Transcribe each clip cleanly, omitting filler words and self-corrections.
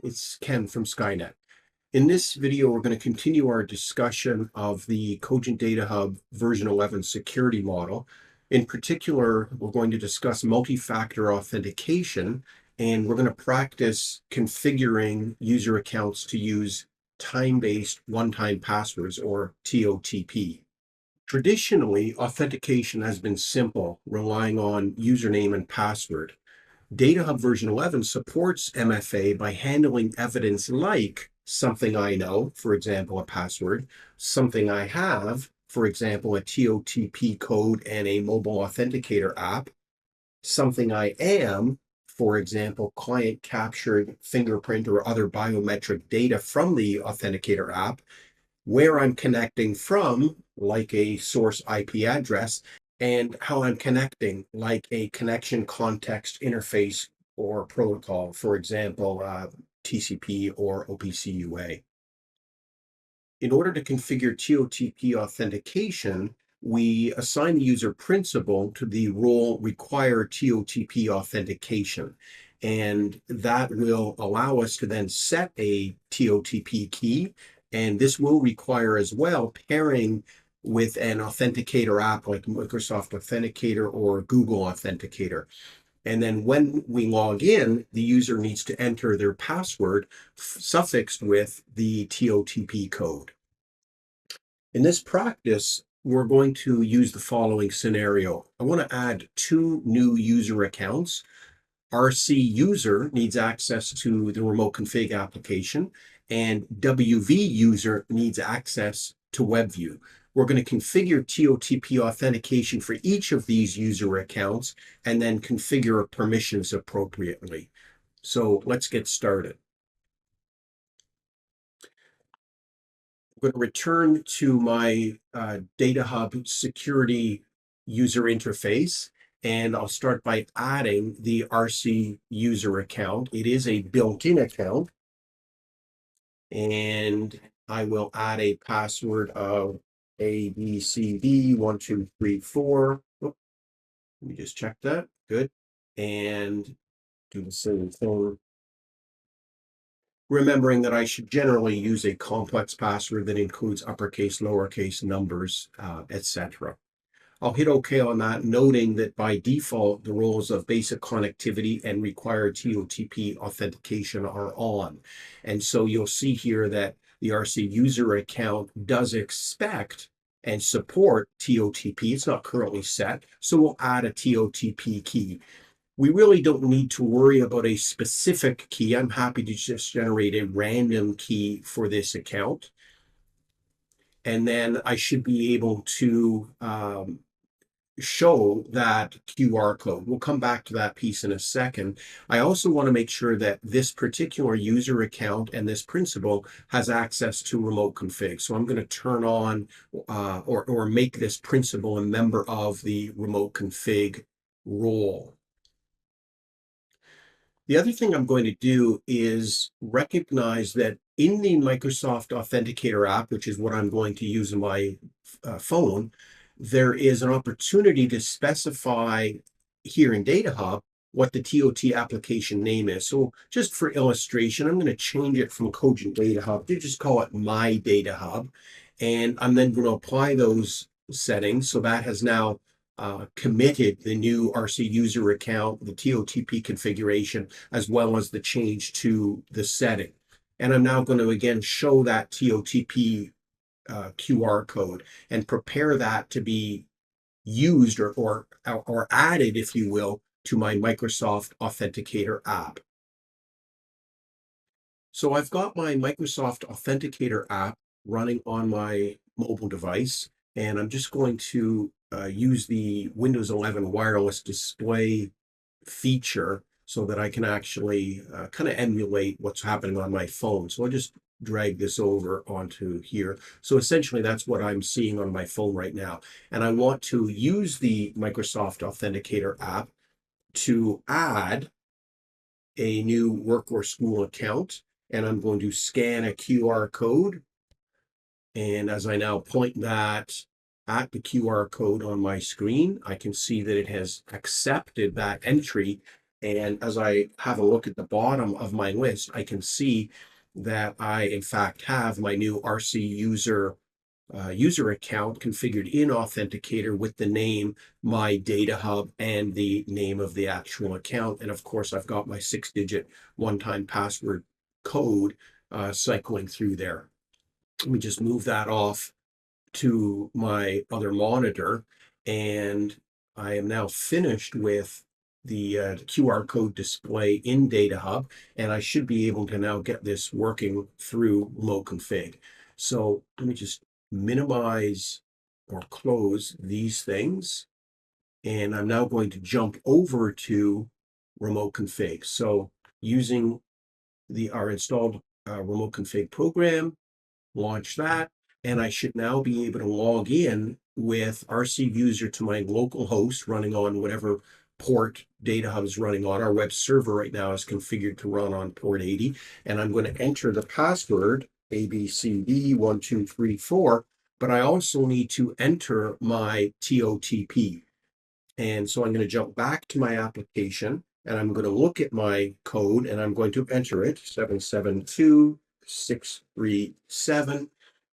It's Ken from Skynet. In this video, we're going to continue our discussion of the Cogent DataHub version 11 security model. In particular, we're going to discuss multi-factor authentication, and we're going to practice configuring user accounts to use time-based one-time passwords, or TOTP. Traditionally, authentication has been simple, relying on username and password. DataHub version 11 supports MFA by handling evidence like something I know, for example, a password, something I have, for example, a TOTP code and a mobile authenticator app, something I am, for example, client captured fingerprint or other biometric data from the authenticator app, where I'm connecting from, like a source IP address, and how I'm connecting, like a connection context interface or protocol, for example, TCP or OPC UA. In order to configure TOTP authentication, we assign the user principal to the role require TOTP authentication. And that will allow us to then set a TOTP key. And this will require as well pairing with an authenticator app like Microsoft Authenticator or Google Authenticator. And then when we log in, the user needs to enter their password suffixed with the TOTP code. In this practice, we're going to use the following scenario. I want to add two new user accounts. RC user needs access to the remote config application, and WV user needs access to WebView. We're going to configure TOTP authentication for each of these user accounts and then configure permissions appropriately. So let's get started. I'm going to return to my DataHub security user interface, and I'll start by adding the RC user account. It is a built-in account, and I will add a password of ABCD1234. Oh, let me just check that. Good. And do the same thing, remembering that I should generally use a complex password that includes uppercase, lowercase, numbers, etc. I'll hit OK on that, noting that by default, the roles of basic connectivity and required TOTP authentication are on. And so you'll see here that the RC user account does expect and support TOTP. It's not currently set, so we'll add a TOTP key. We really don't need to worry about a specific key. I'm happy to just generate a random key for this account. And then I should be able to show that QR code. We'll come back to that piece in a second. I also want to make sure that this particular user account and this principal has access to remote config. So I'm going to turn on or make this principal a member of the remote config role. The other thing I'm going to do is recognize that in the Microsoft Authenticator app, which is what I'm going to use in my phone, there is an opportunity to specify here in DataHub what the TOT application name is. So just for illustration, I'm going to change it from Cogent DataHub to just call it My DataHub. And I'm then going to apply those settings. So that has now committed the new RC user account, the TOTP configuration, as well as the change to the setting. And I'm now going to again show that TOTP QR code and prepare that to be used or added, if you will, to my Microsoft Authenticator app. So I've got my Microsoft Authenticator app running on my mobile device, and I'm just going to use the Windows 11 wireless display feature so that I can actually kind of emulate what's happening on my phone. So I'll just drag this over onto here. So essentially that's what I'm seeing on my phone right now. And I want to use the Microsoft Authenticator app to add a new work or school account. And I'm going to scan a QR code. And as I now point that at the QR code on my screen, I can see that it has accepted that entry And as I have a look at the bottom of my list, I can see that I, in fact, have my new RC user account configured in Authenticator with the name, my DataHub, and the name of the actual account. And of course, I've got my 6-digit one-time password code cycling through there. Let me just move that off to my other monitor, and I am now finished with the QR code display in DataHub, and I should be able to now get this working through remote config. So let me just minimize or close these things, and I'm now going to jump over to remote config. So using our installed remote config program, launch that, and I should now be able to log in with RC user to my local host running on whatever port DataHub is running on. Our web server right now is configured to run on port 80, and I'm going to enter the password ABCD1234, but I also need to enter my TOTP. And so I'm going to jump back to my application, and I'm going to look at my code, and I'm going to enter it, 772637,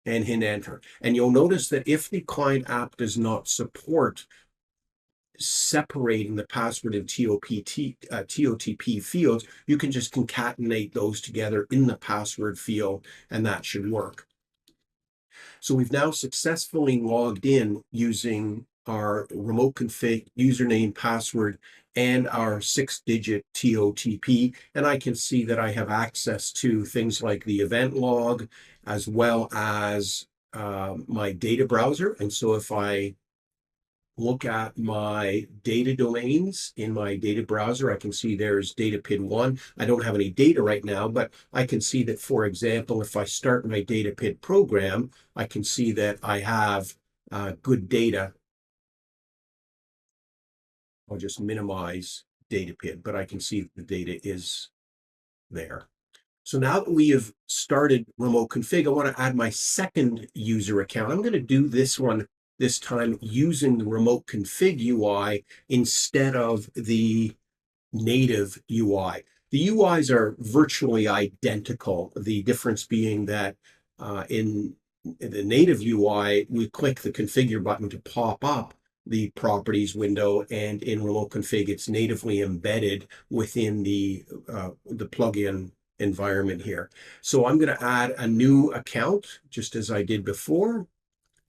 and hit enter. And you'll notice that if the client app does not support separating the password and TOTP fields, you can just concatenate those together in the password field, and that should work. So we've now successfully logged in using our remote config username, password, and our 6-digit TOTP. And I can see that I have access to things like the event log, as well as my data browser. And so if I look at my data domains in my data browser, I can see there's DataPid1. I don't have any data right now, but I can see that, for example, if I start my DataPid program, I can see that I have good data. I'll just minimize DataPid, but I can see the data is there. So now that we have started remote config, I want to add my second user account. I'm going to do this one this time using the remote config UI instead of the native UI. The UIs are virtually identical. The difference being that in the native UI, we click the configure button to pop up the properties window, and in remote config, it's natively embedded within the plugin environment here. So I'm going to add a new account, just as I did before.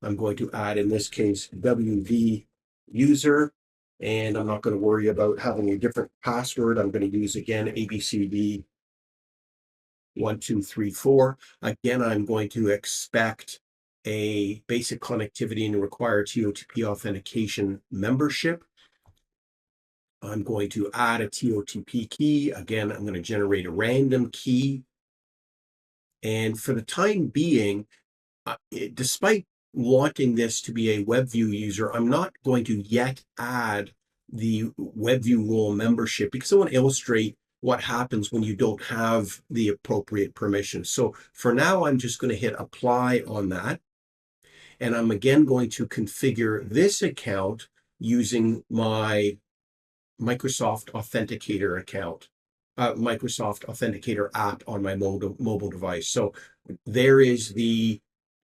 I'm going to add, in this case, WV user, and I'm not going to worry about having a different password. I'm going to use, again, ABCD1234. Again, I'm going to expect a basic connectivity and require TOTP authentication membership. I'm going to add a TOTP key. Again, I'm going to generate a random key. And for the time being, despite wanting this to be a WebView user, I'm not going to yet add the WebView role membership, because I want to illustrate what happens when you don't have the appropriate permissions. So for now, I'm just going to hit apply on that. And I'm again going to configure this account using my Microsoft Authenticator account, Microsoft Authenticator app on my mobile device. So there is the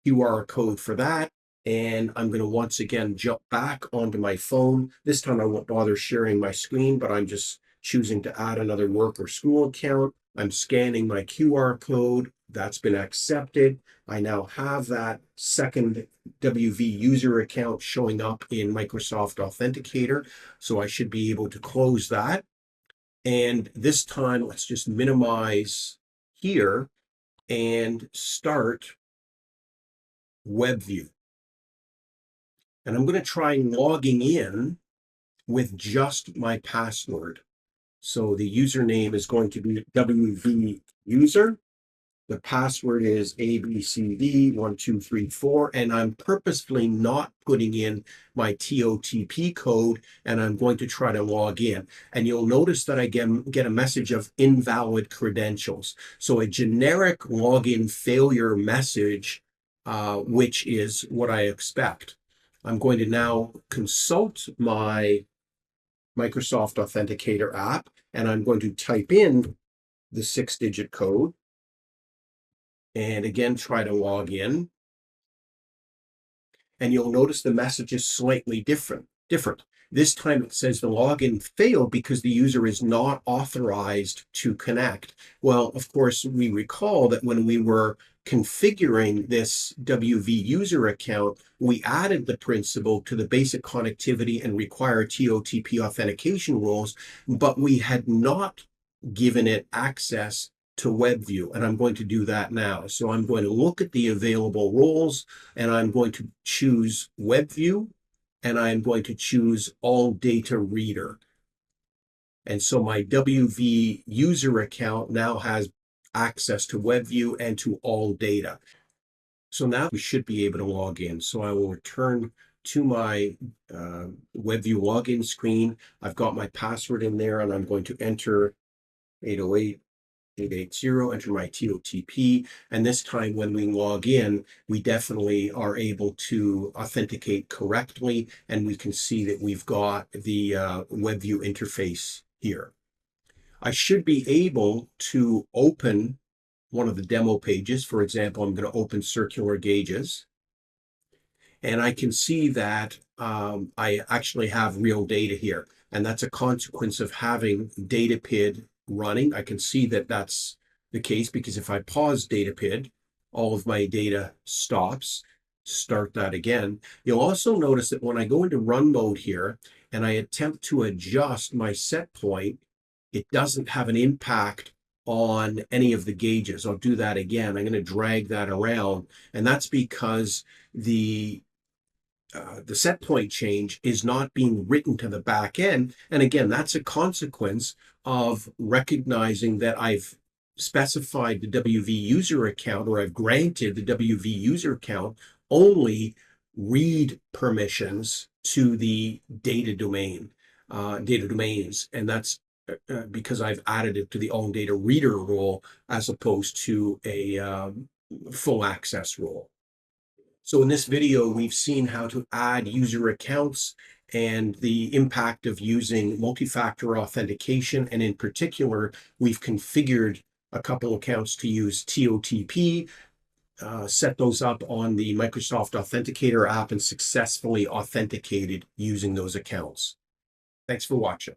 QR code for that. And I'm going to once again jump back onto my phone. This time I won't bother sharing my screen, but I'm just choosing to add another work or school account. I'm scanning my QR code. That's been accepted. I now have that second WV user account showing up in Microsoft Authenticator. So I should be able to close that. And this time, let's just minimize here and start WebView. And I'm going to try logging in with just my password. So the username is going to be WV user. The password is ABCD1234, and I'm purposefully not putting in my TOTP code, and I'm going to try to log in. And you'll notice that I get a message of invalid credentials. So a generic login failure message, which is what I expect. I'm going to now consult my Microsoft Authenticator app, and I'm going to type in the 6-digit code, and again, try to log in. And you'll notice the message is slightly different. This time it says the login failed because the user is not authorized to connect. Well, of course, we recall that when we were configuring this WV user account, we added the principal to the basic connectivity and required TOTP authentication rules, but we had not given it access to WebView, and I'm going to do that now. So I'm going to look at the available roles, and I'm going to choose WebView, and I'm going to choose All Data Reader. And so my WV user account now has access to WebView and to all data. So now we should be able to log in. So I will return to my WebView login screen. I've got my password in there, and I'm going to enter 808.880, enter my TOTP, and this time when we log in, we definitely are able to authenticate correctly, and we can see that we've got the WebView interface here. I should be able to open one of the demo pages. For example, I'm going to open circular gauges, and I can see that I actually have real data here, and that's a consequence of having DataPid running. I can see that that's the case because if I pause DataPid, all of my data stops. Start that again. You'll also notice that when I go into run mode here and I attempt to adjust my set point, it doesn't have an impact on any of the gauges. I'll do that again. I'm going to drag that around, and that's because the set point change is not being written to the back end. And again, that's a consequence of recognizing that I've specified the WV user account, or I've granted the WV user account only read permissions to the data domains. And that's because I've added it to the all data reader role as opposed to a full access role. So in this video, we've seen how to add user accounts and the impact of using multi-factor authentication. And in particular, we've configured a couple accounts to use TOTP, set those up on the Microsoft Authenticator app, and successfully authenticated using those accounts. Thanks for watching.